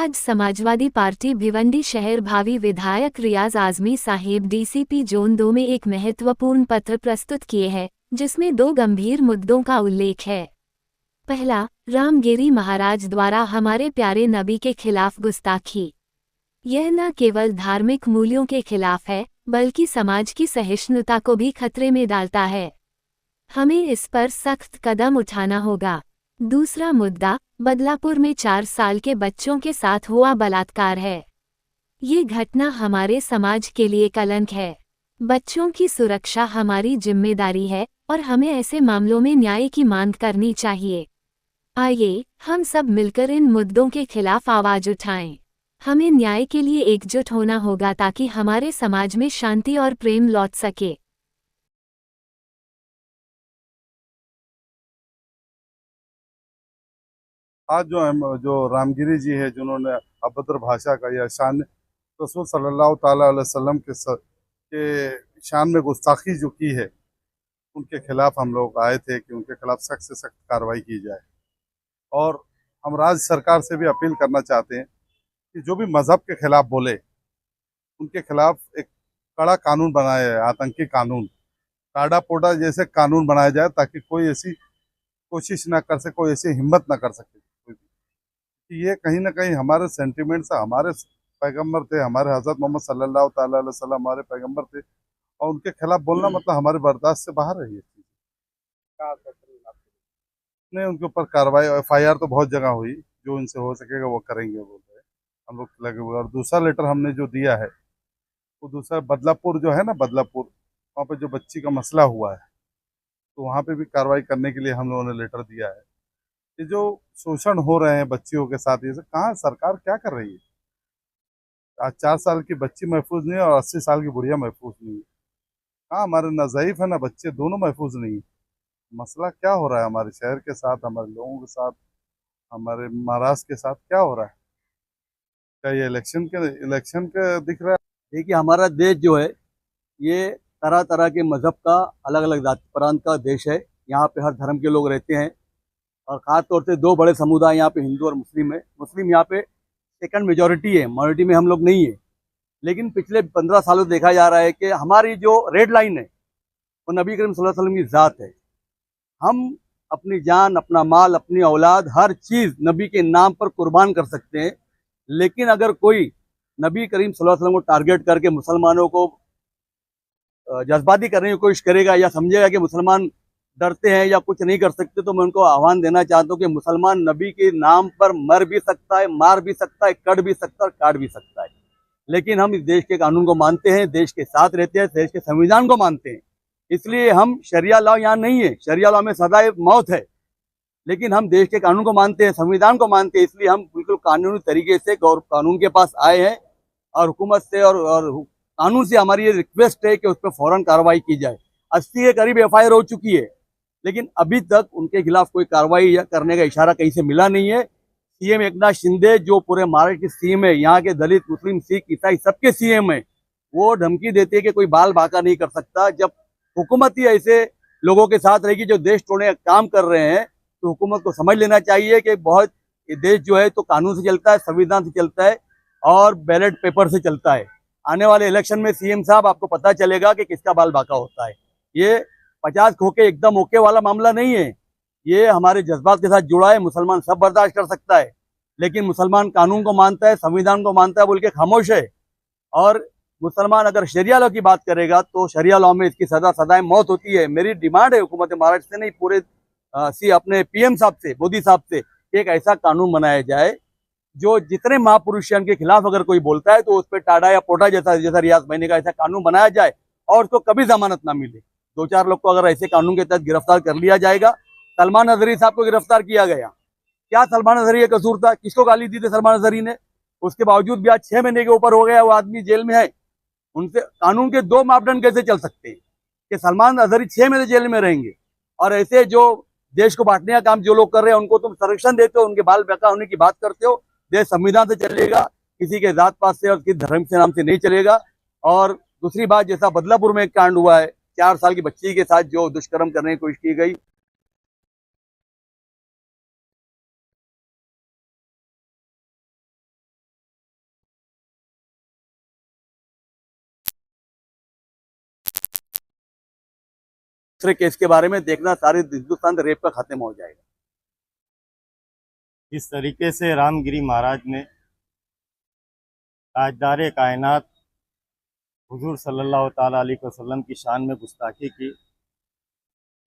आज समाजवादी पार्टी भिवंडी शहर भावी विधायक रियाज आजमी साहिब डीसीपी जोन 2 में एक महत्वपूर्ण पत्र प्रस्तुत किए हैं, जिसमें 2 गंभीर मुद्दों का उल्लेख है। पहला, रामगिरी महाराज द्वारा हमारे प्यारे नबी के खिलाफ गुस्ताखी। यह न केवल धार्मिक मूल्यों के खिलाफ है, बल्कि समाज की सहिष्णुता को भी खतरे में डालता है। हमें इस पर सख्त कदम उठाना होगा। दूसरा मुद्दा, बदलापुर में 4 साल के बच्चों के साथ हुआ बलात्कार है। ये घटना हमारे समाज के लिए कलंक है। बच्चों की सुरक्षा हमारी जिम्मेदारी है और हमें ऐसे मामलों में न्याय की मांग करनी चाहिए। आइए, हम सब मिलकर इन मुद्दों के खिलाफ आवाज उठाएं। हमें न्याय के लिए एकजुट होना होगा ताकि हमारे समाज में शांति और प्रेम लौट सके। आज जो रामगिरी जी है, जिन्होंने अभद्र भाषा का या शान रसूल सल्लल्लाहु ताला अलैहि वसल्लम के शान में गुस्ताखी जो की है, उनके खिलाफ हम लोग आए थे कि उनके खिलाफ सख्त से सख्त कार्रवाई की जाए। और हम राज्य सरकार से भी अपील करना चाहते हैं कि जो भी मजहब के खिलाफ बोले, उनके खिलाफ एक कड़ा कानून बनाया जाए, आतंकी कानून, टाडा पोडा जैसे कानून बनाया जाए, ताकि कोई ऐसी कोशिश ना कर सके, कोई ऐसी हिम्मत ना कर सके। कि ये कहीं ना कहीं हमारे सेंटिमेंट से, हमारे पैगंबर थे, हमारे हजरत मोहम्मद सल्लल्लाहु ताला अलैहि वसल्लम हमारे पैगंबर थे, और उनके खिलाफ बोलना मतलब हमारे बर्दाश्त से बाहर है ये चीज। नहीं, उनके ऊपर कार्रवाई, FIR तो बहुत जगह हुई, जो इनसे हो सकेगा वो करेंगे बोल रहे हैं हम लोग लगे हुए। और दूसरा लेटर हमने जो दिया है, वो दूसरा बदलापुर जो है ना, बदलापुर, वहाँ पे जो बच्ची का मसला हुआ है, तो वहाँ पे भी कार्रवाई करने के लिए हम लोगों ने लेटर दिया है। ये जो शोषण हो रहे हैं बच्चियों के साथ, ये सब कहाँ सरकार क्या कर रही है? आज 4 साल की बच्ची महफूज नहीं है और 80 साल की बुढ़िया महफूज नहीं है। हाँ, हमारे ना ज़ईफ है ना बच्चे, दोनों महफूज नहीं है। मसला क्या हो रहा है हमारे शहर के साथ, हमारे लोगों के साथ, हमारे महाराष्ट्र के साथ क्या हो रहा है? क्या ये इलेक्शन के दिख रहा है? देखिए, हमारा देश जो है ये तरह तरह के मजहब का, अलग अलग जाति प्रांत का देश है। यहाँ पे हर धर्म के लोग रहते हैं और ख़ास तौर से 2 बड़े समुदाय यहाँ पे हिंदू और मुस्लिम है। मुस्लिम यहाँ पे सेकंड मेजॉरिटी है, majority में हम लोग नहीं है। लेकिन पिछले 15 सालों से देखा जा रहा है कि हमारी जो रेड लाइन है वो नबी करीम सल्लल्लाहु अलैहि वसल्लम की ज़ात है। हम अपनी जान, अपना माल, अपनी औलाद, हर चीज़ नबी के नाम पर कुर्बान कर सकते हैं। लेकिन अगर कोई नबी करीम सल्लल्लाहु अलैहि वसल्लम को टारगेट करके मुसलमानों को जज्बाती करने की कोशिश करेगा या समझेगा कि मुसलमान डरते हैं या कुछ नहीं कर सकते, तो मैं उनको आह्वान देना चाहता हूँ कि मुसलमान नबी के नाम पर मर भी सकता है, मार भी सकता है, कट भी सकता है और काट भी सकता है। लेकिन हम इस देश के कानून को मानते हैं, देश के साथ रहते हैं, देश के संविधान को मानते हैं। इसलिए हम शरिया लॉ यहाँ नहीं है, शरिया लॉ में सदा मौत है। लेकिन हम देश के कानून को मानते हैं, संविधान को मानते हैं। इसलिए हम बिल्कुल कानूनी तरीके से कानून के पास आए हैं और हुकूमत से और कानून से हमारी ये रिक्वेस्ट है कि उस पर फौरन कार्रवाई की जाए। 80 के करीब FIR हो चुकी है, लेकिन अभी तक उनके खिलाफ कोई कार्रवाई करने का इशारा कहीं से मिला नहीं है। CM एकनाथ शिंदे, जो पूरे महाराष्ट्र के CM है, यहाँ के दलित, मुस्लिम, सिख, ईसाई सबके CM है, वो धमकी देते हैं कि कोई बाल बाका नहीं कर सकता। जब हुकूमत ही ऐसे लोगों के साथ रहेगी जो देश तोड़ने का काम कर रहे हैं, तो हुकूमत को समझ लेना चाहिए कि बहुत ये देश जो है तो कानून से चलता है, संविधान से चलता है और बैलेट पेपर से चलता है। आने वाले इलेक्शन में CM साहब आपको पता चलेगा कि किसका बाल बाका होता है। ये 50 खोके एकदम ओके वाला मामला नहीं है, ये हमारे जज्बात के साथ जुड़ा है। मुसलमान सब बर्दाश्त कर सकता है, लेकिन मुसलमान कानून को मानता है, संविधान को मानता है बोल के खामोश है। और मुसलमान अगर शरिया लॉ की बात करेगा तो शरिया लॉ में इसकी सदाएं मौत होती है। मेरी डिमांड है हुकूमत महाराष्ट्र से नहीं, पूरे अपने PM साहब से, मोदी साहब से, एक ऐसा कानून बनाया जाए जो जितने महापुरुष हैं उनके खिलाफ अगर कोई बोलता है तो उस पर टाडा या पोटा जैसा रियाज भाई ने का ऐसा कानून बनाया जाए और उसको कभी जमानत ना मिले। 2-4 लोग को अगर ऐसे कानून के तहत गिरफ्तार कर लिया जाएगा। सलमान अजहरी साहब को गिरफ्तार किया गया, क्या सलमान अजहरी का कसूर था? किसको गाली दी थी सलमान अजहरी ने? उसके बावजूद भी आज 6 महीने के ऊपर हो गया वो आदमी जेल में है। उनसे कानून के 2 मापदंड कैसे चल सकते हैं कि सलमान अजहरी 6 महीने जेल में रहेंगे और ऐसे जो देश को बांटने का काम जो लोग कर रहे हैं उनको तुम संरक्षण देते हो, उनके बाल बाका होने की बात करते हो। देश संविधान से चलेगा, किसी के जात पात से और किसी धर्म के नाम से नहीं चलेगा। और दूसरी बात, जैसा बदलापुर में एक कांड हुआ है, 4 साल की बच्ची के साथ जो दुष्कर्म करने की कोशिश की गई, दूसरे केस के बारे में देखना, सारे हिंदुस्तान रेप का खत्म हो जाएगा। इस तरीके से रामगिरी महाराज ने ताजदार कायनात हुजूर सल्लल्लाहु ताला अलैहि वसल्लम की शान में गुस्ताखी की।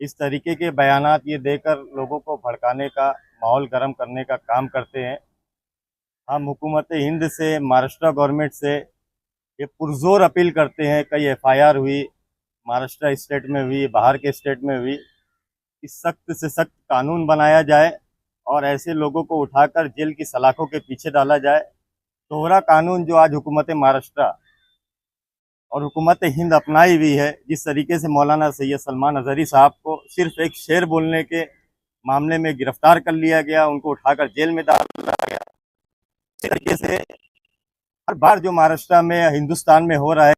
इस तरीके के बयानात ये देकर लोगों को भड़काने का, माहौल गर्म करने का काम करते हैं। हम हुकूमत हिंद से, महाराष्ट्र गवर्नमेंट से ये पुरजोर अपील करते हैं। कई FIR हुई, महाराष्ट्र स्टेट में हुई, बाहर के स्टेट में हुई, कि सख्त से सख्त कानून बनाया जाए और ऐसे लोगों को उठाकर जेल की सलाखों के पीछे डाला जाए। दोहरा कानून जो आज हुकूमत महाराष्ट्र और हुकूमत हिंद अपनाई हुई है, जिस तरीके से मौलाना सैयद सलमान अजहरी साहब को सिर्फ एक शेर बोलने के मामले में गिरफ्तार कर लिया गया, उनको उठाकर जेल में डाला गया। इस तरीके से हर बार जो महाराष्ट्र में, हिंदुस्तान में हो रहा है,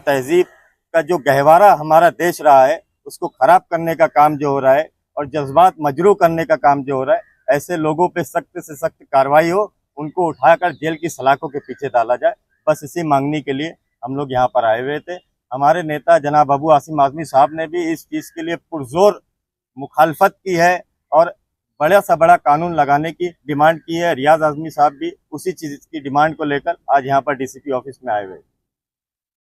तहजीब का जो गहवारा हमारा देश रहा है, उसको खराब करने का काम जो हो रहा है और जज्बात मजरू करने का काम जो हो रहा है, ऐसे लोगों पे सख्त से सख्त कार्रवाई हो, उनको उठाकर जेल की सलाखों के पीछे डाला जाए। बस इसी मांगने के लिए हम लोग यहाँ पर आए हुए थे। हमारे नेता जनाब अबू आसिम आज़मी साहब ने भी इस चीज़ के लिए पुरजोर मुखालफत की है और बड़ा सा बड़ा कानून लगाने की डिमांड की है। रियाज आज़मी साहब भी उसी चीज़ की डिमांड को लेकर आज यहाँ पर DCP ऑफिस में आए हुए।